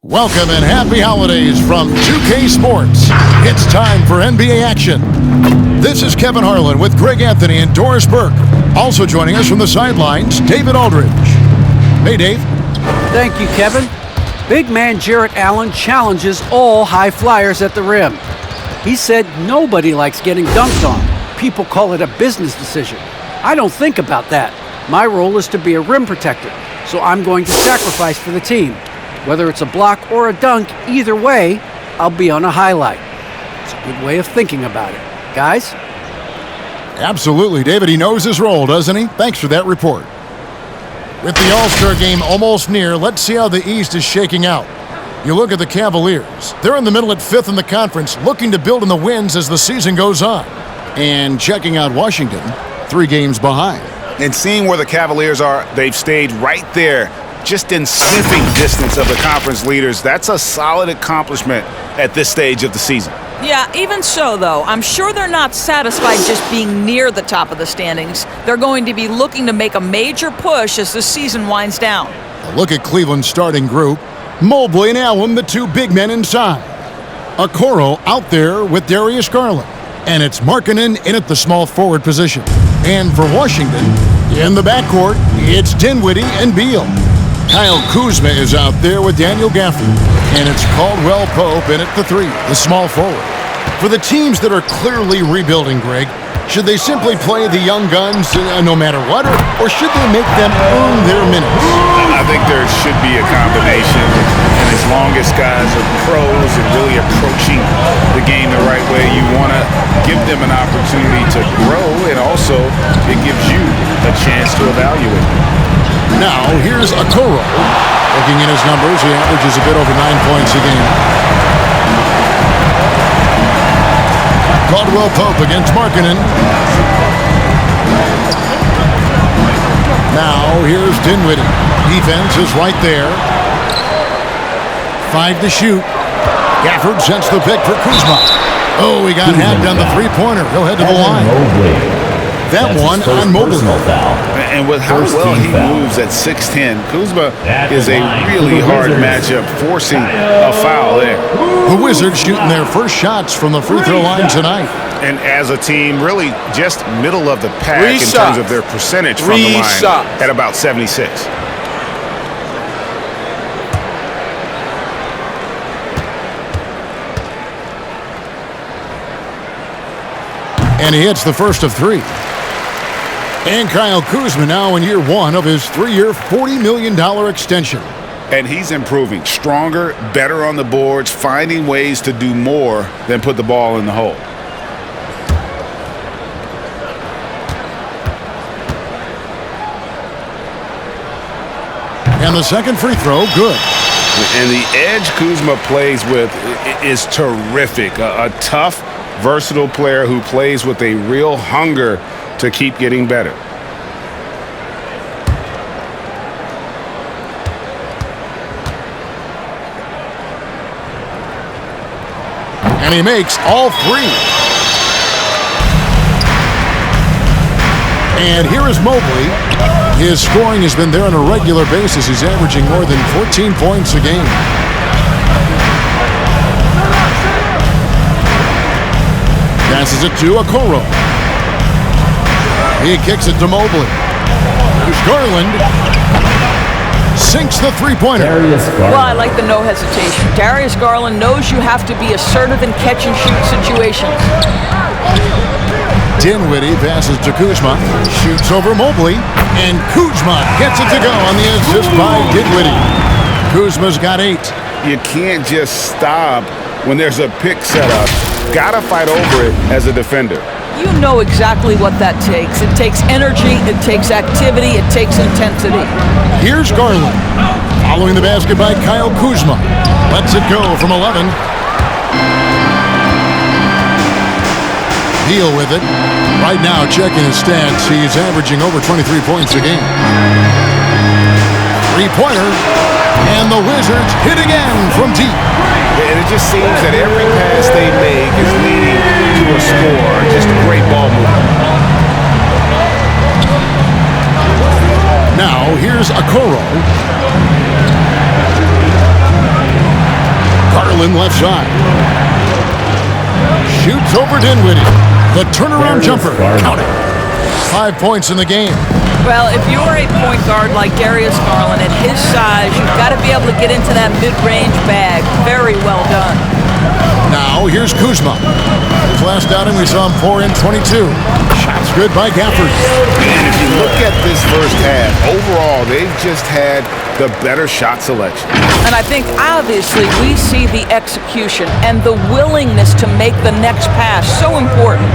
Welcome and happy holidays from 2K Sports. It's time for NBA action. This is Kevin Harlan with Greg Anthony and Doris Burke. Also joining us from the sidelines, David Aldridge. Hey, Dave. Thank you, Kevin. Big man Jarrett Allen challenges all high flyers at the rim. He said nobody likes getting dunked on. People call it a business decision. I don't think about that. My role is to be a rim protector, so I'm going to sacrifice for the team. Whether it's a block or a dunk, either way, I'll be on a highlight. It's a good way of thinking about it. Guys? Absolutely, David. He knows his role, doesn't he? Thanks for that report. With the All-Star game almost near, let's see how the East is shaking out. You look at the Cavaliers. They're in the middle at 5th in the conference, looking to build in the wins as the season goes on. And checking out Washington, 3 games behind. And seeing where the Cavaliers are, they've stayed right there, just in sniffing distance of the conference leaders. That's a solid accomplishment at this stage of the season. Yeah, even so, though, I'm sure they're not satisfied just being near the top of the standings. They're going to be looking to make a major push as the season winds down. A look at Cleveland's starting group. Mobley and Allen, the 2 big men inside. Okoro out there with Darius Garland. And it's Markkanen in at the small forward position. And for Washington, in the backcourt, it's Dinwiddie and Beal. Kyle Kuzma is out there with Daniel Gafford. And it's Caldwell Pope in at the 3, the small forward. For the teams that are clearly rebuilding, Greg, should they simply play the young guns no matter what, or should they make them earn their minutes? I think there should be a combination. And as long as guys are pros and really approaching the game the right way, you want to give them an opportunity to grow, and also it gives you a chance to evaluate. Now, here's Okoro. Looking at his numbers, he averages a bit over 9 points a game. Caldwell Pope against Markkanen. Now, here's Dinwiddie. Defense is right there. 5 to shoot. Gafford sends the pick for Kuzma. Oh, he got hacked on the three-pointer. He'll head to the line. That one on Mobley. And with how well he moves at 6'10", Kuzma is a really hard matchup, forcing a foul there. The Wizards shooting their first shots from the free throw line tonight. And as a team, really just middle of the pack in terms of their percentage from the line at about 76. And he hits the first of 3. And Kyle Kuzma now in year 1 of his 3-year, $40 million extension. And he's improving, stronger, better on the boards, finding ways to do more than put the ball in the hole. And the second free throw, good. And the edge Kuzma plays with is terrific. A tough, versatile player who plays with a real hunger to keep getting better. And he makes all 3. And here is Mobley. His scoring has been there on a regular basis. He's averaging more than 14 points a game. Passes it to Okoro. He kicks it to Mobley. Here's Garland. Sinks the three-pointer. Well, I like the no hesitation. Darius Garland knows you have to be assertive in catch-and-shoot situations. Dinwiddie passes to Kuzma. Shoots over Mobley. And Kuzma gets it to go on the assist by Dinwiddie. Kuzma's got 8. You can't just stop when there's a pick set up. Gotta fight over it as a defender. You know exactly what that takes. It takes energy, it takes activity, it takes intensity. Here's Garland. Following the basket by Kyle Kuzma. Lets it go from 11. Deal with it. Right now, checking his stats, he's averaging over 23 points a game. Three-pointer. And the Wizards hit again from deep. And it just seems that every pass they make is leading to a score. Just a great ball movement. Now, here's Okoro. Garland left side. Shoots over Dinwiddie. The turnaround jumper. Count it. 5 points in the game. Well, if you're a point guard like Darius Garland at his size, you've got to be able to get into that mid-range bag. Very well done. Now, here's Kuzma. His last outing, we saw him pour in 22. Shots good by Gafford. And if you look at this first half, overall, they've just had the better shot selection. And I think, obviously, we see the execution and the willingness to make the next pass so important.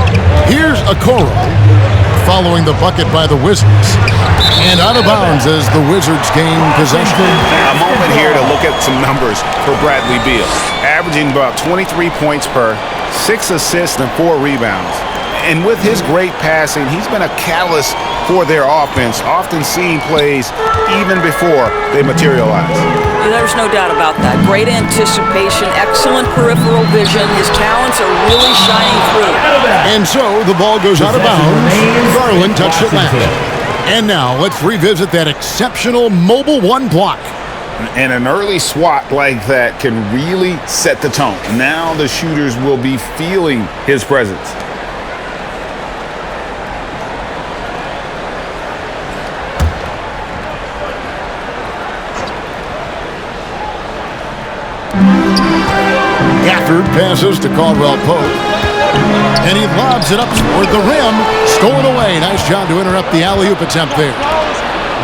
Here's Okoro, following the bucket by the Wizards. And out of bounds as the Wizards gain possession. A moment here to look at some numbers for Bradley Beal. Averaging about 23 points per, 6 assists and 4 rebounds. And with his great passing, he's been a catalyst for their offense, often seeing plays even before they materialize. There's no doubt about that. Great anticipation, excellent peripheral vision. His talents are really shining through. And so the ball goes out of bounds. Garland touched it last. And now let's revisit that exceptional mobile one block. And an early swat like that can really set the tone. Now the shooters will be feeling his presence. Gafford passes to Caldwell Pope. And he lobs it up toward the rim. Stolen away. Nice job to interrupt the alley-oop attempt there.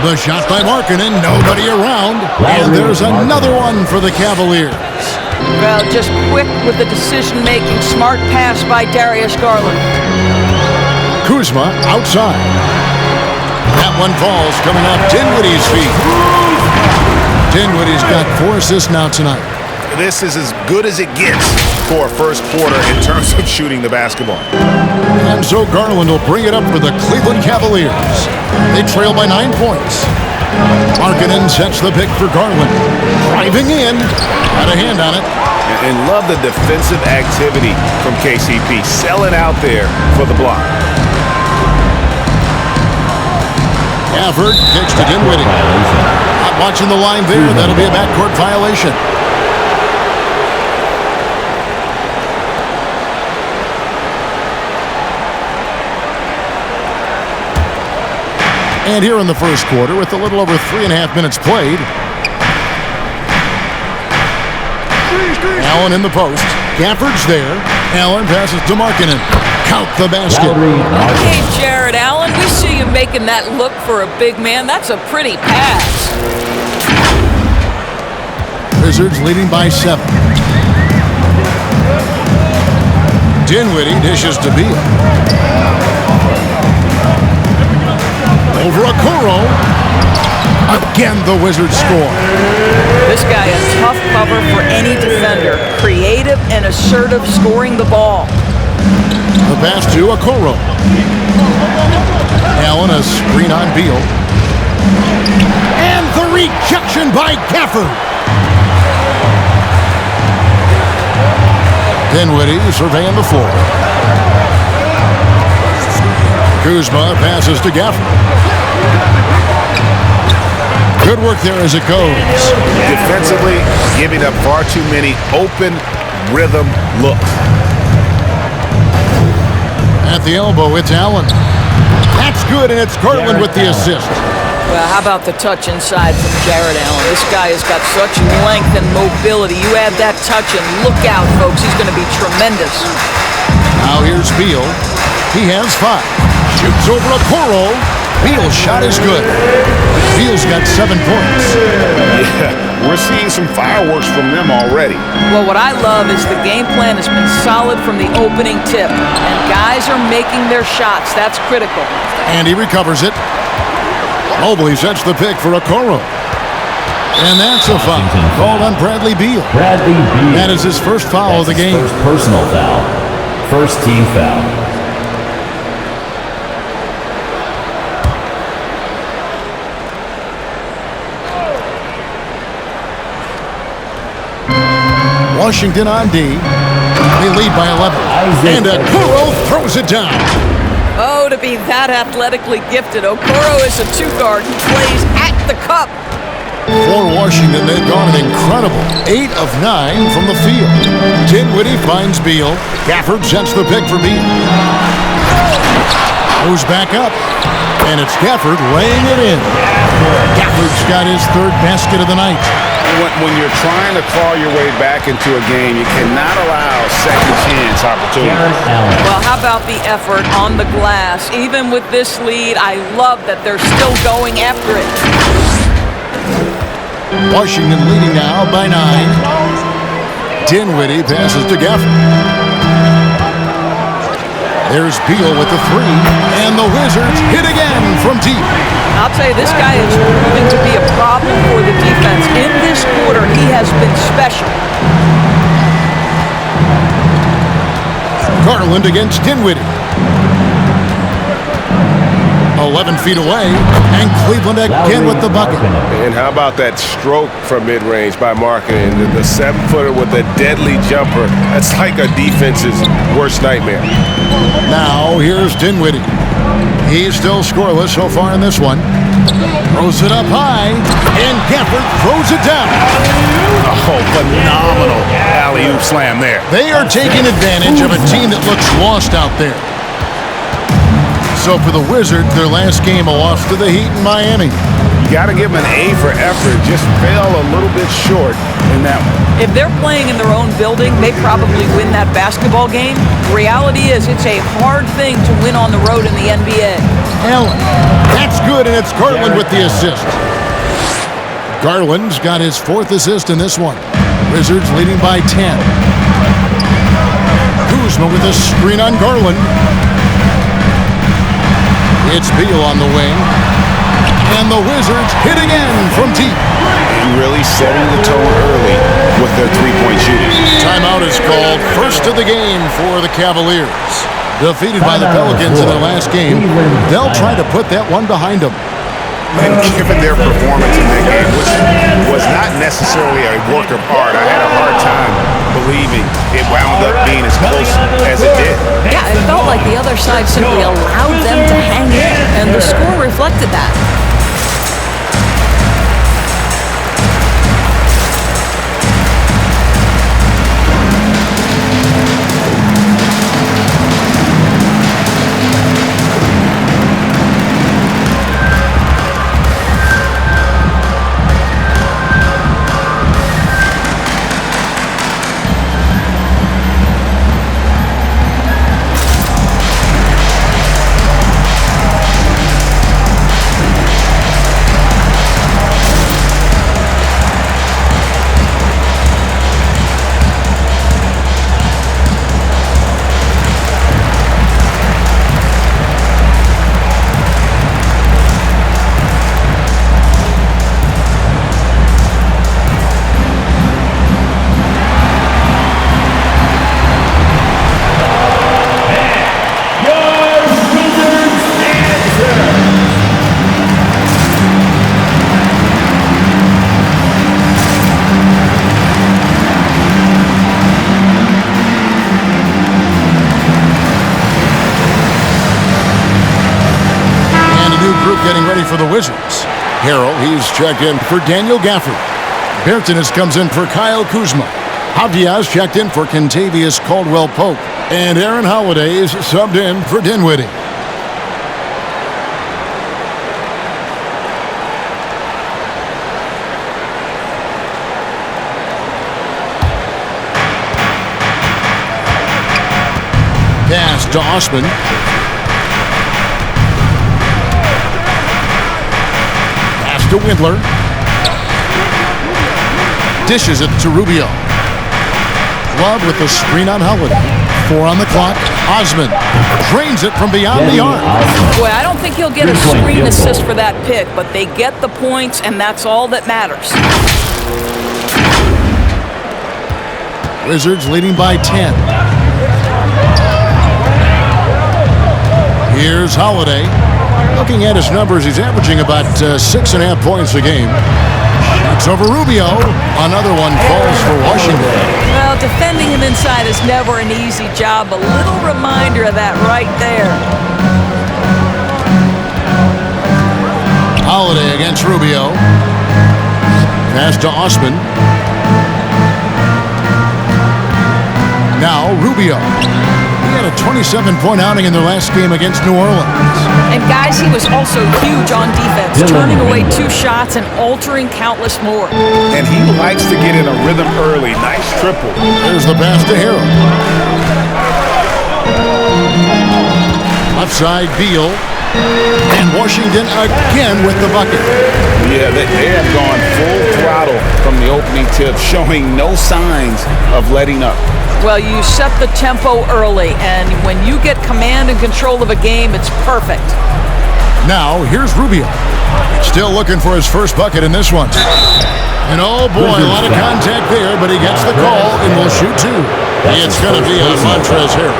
The shot by Markkanen. Nobody around. And there's another one for the Cavaliers. Well, just quick with the decision-making. Smart pass by Darius Garland. Kuzma outside. That one falls coming off Dinwiddie's feet. Dinwiddie's got 4 assists now tonight. This is as good as it gets for a first quarter in terms of shooting the basketball. And so Garland will bring it up for the Cleveland Cavaliers. They trail by 9 points. Markkanen sets the pick for Garland. Driving in. Got a hand on it. And love the defensive activity from KCP. Selling out there for the block. Gafford kicks to Dinwiddie. Not watching the line there. That'll be a backcourt violation. And here in the first quarter, with a little over 3.5 minutes played, Allen in the post. Gafford's there. Allen passes to Markkanen. Count the basket. Okay, Jared Allen, we see you making that look for a big man. That's a pretty pass. Wizards leading by 7. Dinwiddie dishes to Beal. Over Okoro. Again, the Wizards score. This guy a tough cover for any defender. Creative and assertive scoring the ball. The pass to Okoro. Allen a screen on Beal. And the rejection by Gafford. Dinwiddie surveying the floor. Kuzma passes to Gafford. Good work there as it goes. Defensively, giving up far too many open rhythm looks. At the elbow, it's Allen. That's good, and it's Garland with the assist. Well, how about the touch inside from Jared Allen? This guy has got such length and mobility. You add that touch, and look out, folks. He's going to be tremendous. Now here's Beal. He has 5. Shoots over Okoro. Beal's shot is good. Beal's got 7 points. Yeah, we're seeing some fireworks from them already. Well, what I love is the game plan has been solid from the opening tip, and guys are making their shots. That's critical. And he recovers it. Mobley sets the pick for Okoro. And that's a foul called on Bradley Beal. Bradley Beal. That is his first foul of the game. First personal foul. First team foul. Washington on D. They lead by 11. And Okoro throws it down. Oh, to be that athletically gifted. Okoro is a 2 guard who plays at the cup. For Washington, they've gone an incredible 8 of 9 from the field. Dinwiddie finds Beal. Gafford sets the pick for Beal. Goes back up, and it's Gafford laying it in. Gafford's got his third basket of the night. When you're trying to claw your way back into a game, you cannot allow second chance opportunities. Well, how about the effort on the glass? Even with this lead, I love that they're still going after it. Washington leading now by 9. Dinwiddie passes to Gafford. There's Beal with the 3, and the Wizards hit again from deep. I'll tell you, this guy is proving to be a problem for the defense. In this quarter, he has been special. Garland against Dinwiddie. 11 feet away, and Cleveland again with the bucket. And how about that stroke from mid-range by Markkanen? The 7-footer with a deadly jumper. That's like a defense's worst nightmare. Now, here's Dinwiddie. He's still scoreless so far in this one. Throws it up high, and Gafford throws it down. Oh, phenomenal alley-oop slam there. They are taking advantage of a team that looks lost out there. So for the Wizards, their last game, a loss to the Heat in Miami. You got to give them an A for effort. Just fell a little bit short in that one. If they're playing in their own building, they probably win that basketball game. The reality is it's a hard thing to win on the road in the NBA. Allen, that's good, and it's Garland with the assist. Garland's got his 4th assist in this one. Wizards leading by 10. Kuzma with a screen on Garland. It's Beal on the wing. And the Wizards hit again from deep. Really setting the tone early with their three-point shooting. Timeout is called. First of the game for the Cavaliers. Defeated by the Pelicans in their last game, they'll try to put that one behind them. And given their performance in that game, which was not necessarily a work of art, I had a hard time believing it wound up being as close as it did. Yeah, it felt like the other side simply allowed them to hang in, and the score reflected that. Getting ready for the Wizards. Harrell, he's checked in for Daniel Gafford. Bertanis comes in for Kyle Kuzma. Javier checked in for Kentavious Caldwell-Pope. And Aaron Holiday is subbed in for Dinwiddie. Pass to Osman. To Windler. Dishes it to Rubio. Love with the screen on Holiday. 4 on the clock. Osman drains it from beyond the arc. Boy, I don't think he'll get a screen assist for that pick, but they get the points, and that's all that matters. Wizards leading by 10. Here's Holiday. Looking at his numbers, he's averaging about 6.5 points a game. Shoots over Rubio. Another one falls for Washington. Well, defending him inside is never an easy job. A little reminder of that right there. Holiday against Rubio. Pass to Osman. Now Rubio. He had a 27-point outing in their last game against New Orleans. And guys, he was also huge on defense, turning away 2 shots and altering countless more. And he likes to get in a rhythm early. Nice triple. There's the pass to Harrell. Left side, Beal. And Washington again with the bucket. Yeah, they have gone full throttle from the opening tip, showing no signs of letting up. Well, you set the tempo early, and when you get command and control of a game, it's perfect. Now, here's Rubio. Still looking for his first bucket in this one. And oh boy, a lot of contact there, but he gets the call and will shoot 2. It's going to be on Montrezl Harrell.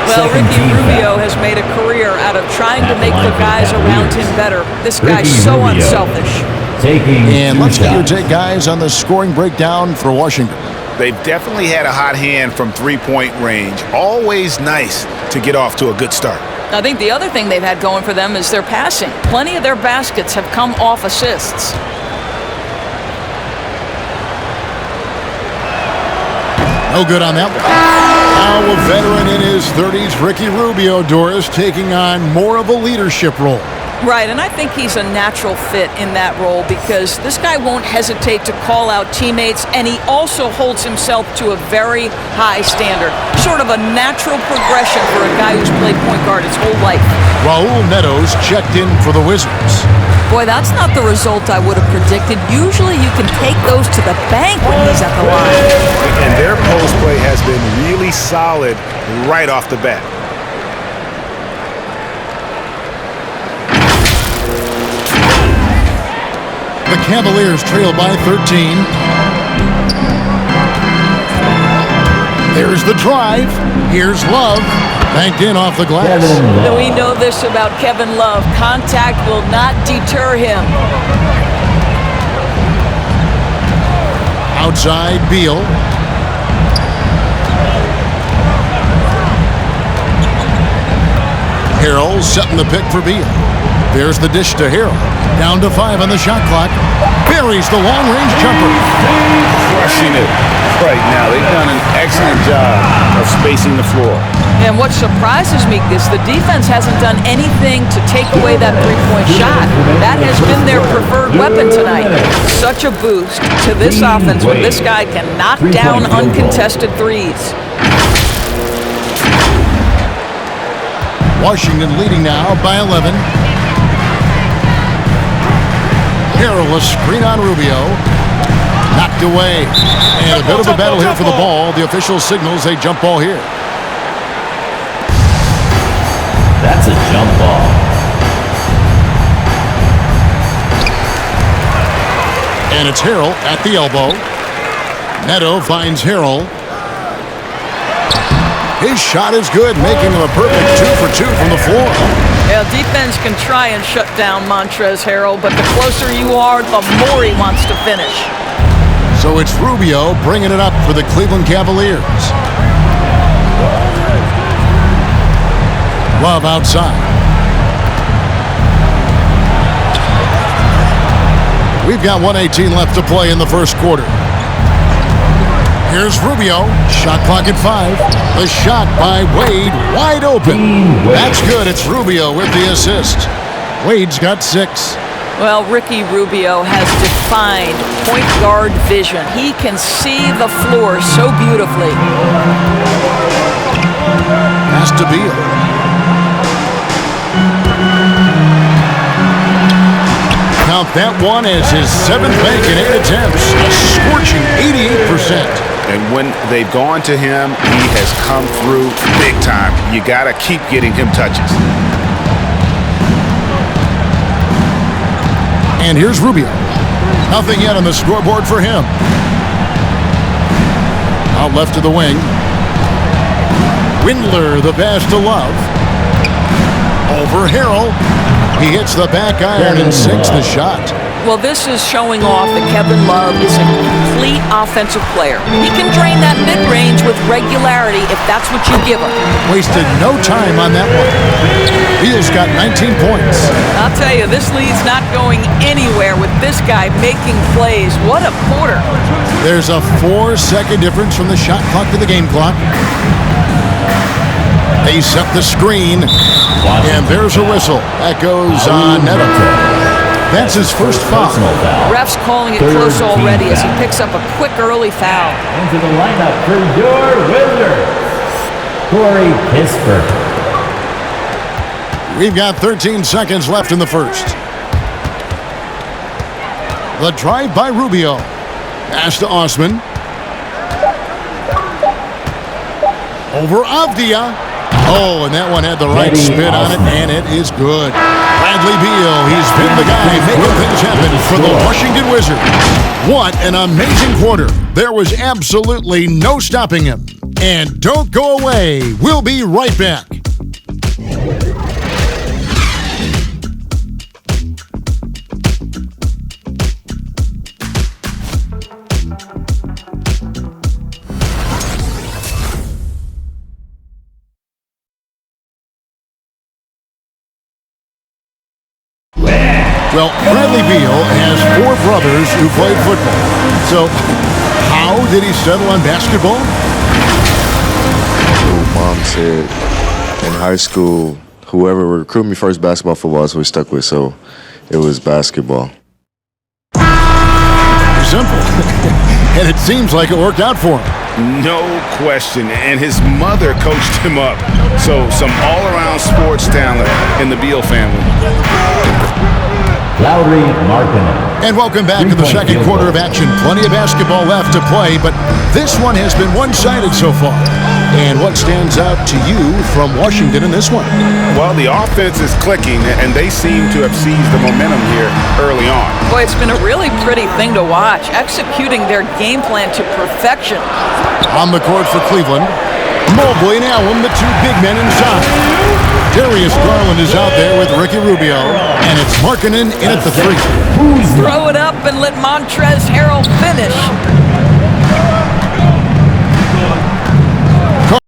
Well, Ricky Rubio has made a career out of trying to make the guys around him better. This guy's so unselfish. And let's get your take, guys, on the scoring breakdown for Washington. They've definitely had a hot hand from three-point range. Always nice to get off to a good start. I think the other thing they've had going for them is their passing. Plenty of their baskets have come off assists. No good on that one. Now a veteran in his 30s, Ricky Rubio, Doris, taking on more of a leadership role. Right, and I think he's a natural fit in that role because this guy won't hesitate to call out teammates, and he also holds himself to a very high standard. Sort of a natural progression for a guy who's played point guard his whole life. Raul Netos checked in for the Wizards. Boy, that's not the result I would have predicted. Usually you can take those to the bank when he's at the line. And their post play has been really solid right off the bat. The Cavaliers trail by 13. There's the drive. Here's Love. Banked in off the glass. We know this about Kevin Love. Contact will not deter him. Outside, Beal. Harrell setting the pick for Beal. There's the dish to Harrell. Down to 5 on the shot clock. Buries the long-range jumper. Crushing it right now. They've done an excellent job of spacing the floor. And what surprises me is the defense hasn't done anything to take away that three-point shot. That has been their preferred weapon tonight. Such a boost to this offense when this guy can knock down uncontested threes. Washington leading now by 11. Harrell, a screen on Rubio. Knocked away. And a bit of a battle here for the ball. The official signals a jump ball here. That's a jump ball. And it's Harrell at the elbow. Neto finds Harrell. His shot is good, making him a perfect 2 for 2 from the floor. Yeah, defense can try and shut down Montrezl Harrell, but the closer you are, the more he wants to finish. So it's Rubio bringing it up for the Cleveland Cavaliers. Love outside. We've got 1:18 left to play in the first quarter. Here's Rubio. Shot clock at 5. The shot by Wade, wide open. That's good. It's Rubio with the assist. Wade's got 6. Well, Ricky Rubio has defined point guard vision. He can see the floor so beautifully. Pass to Beal. Count that one as his 7th bank in 8 attempts. A scorching 88%. And when they've gone to him, he has come through big time. You got to keep getting him touches. And here's Rubio. Nothing yet on the scoreboard for him. Out left to the wing. Windler, the pass to Love. Over Harrell. He hits the back iron and sinks the shot. Well, this is showing off that Kevin Love is a complete offensive player. He can drain that mid-range with regularity if that's what you give him. Wasted no time on that one. Beal's got 19 points. I'll tell you, this lead's not going anywhere with this guy making plays. What a quarter. There's a 4-second difference from the shot clock to the game clock. They set the screen, and there's a whistle. That goes on Neto. That's his first foul. Ref's calling it close already as he picks up a quick early foul. Into the lineup for your Wizard, Corey Kispert. We've got 13 seconds left in the first. The drive by Rubio. Pass to Osman. Over Avdia. Oh, and that one had the right spin on it, and it is good. Bradley Beal, he's been the guy making things happen for the Washington Wizards. What an amazing quarter. There was absolutely no stopping him. And don't go away. We'll be right back. Well, Bradley Beal has 4 brothers who played football. So, how did he settle on basketball? Mom said in high school, whoever recruited me first, basketball, football is who we stuck with. So, it was basketball. Simple. And it seems like it worked out for him. No question. And his mother coached him up. So, some all-around sports talent in the Beal family. Lowry Markkinen. And welcome back to the second quarter of action. Plenty of basketball left to play, but this one has been one-sided so far. And what stands out to you from Washington in this one? Well, the offense is clicking, and they seem to have seized the momentum here early on. Boy, it's been a really pretty thing to watch, executing their game plan to perfection. On the court for Cleveland, Mobley and Allen, the 2 big men inside. Darius Garland is out there with Ricky Rubio, and it's Markkinen in at the 3. Throw it up and let Montrezl Harrell finish.